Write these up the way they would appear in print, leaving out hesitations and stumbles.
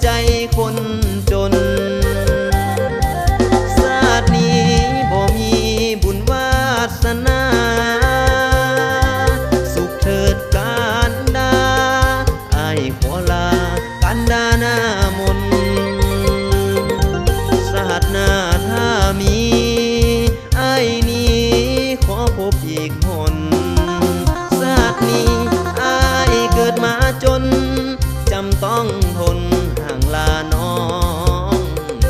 ใจคนจนชาตินี้บ่มีบุญวาสนาสุขเถิดการดาอ้ายขอลากันดาหน้ามนชาติหน้าถ้ามีอ้ายนี้ขอพบอีกคนชาตินี้อ้ายเกิดมาจนจำต้องทนห่างลาน้อง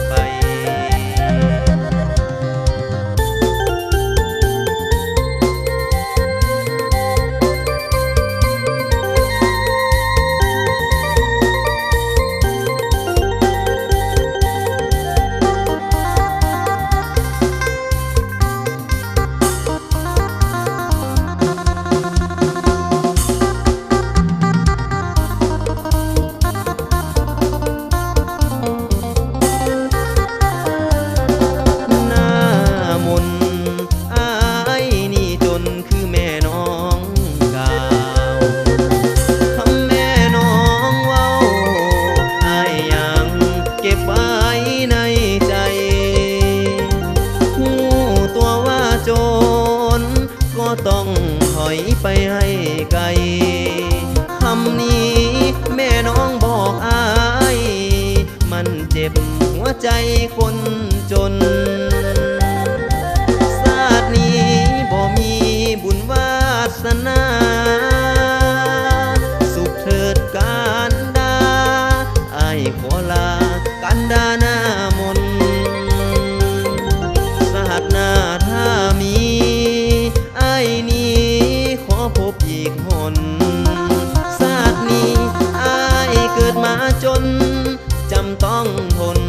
ไปต้องถอยไปให้ไกลคำนี้แม่น้องบอกอ้ายมันเจ็บหัวใจคนจนชาตินี้บ่มีบุญวาสนาสุขเถิดการดาอ้ายขอลากันดาหน้ามนชาติหน้าถ้ามีอ้ายนี้ขอพบอีกคนชาตินี้อ้ายเกิดมาจนจำต้องทน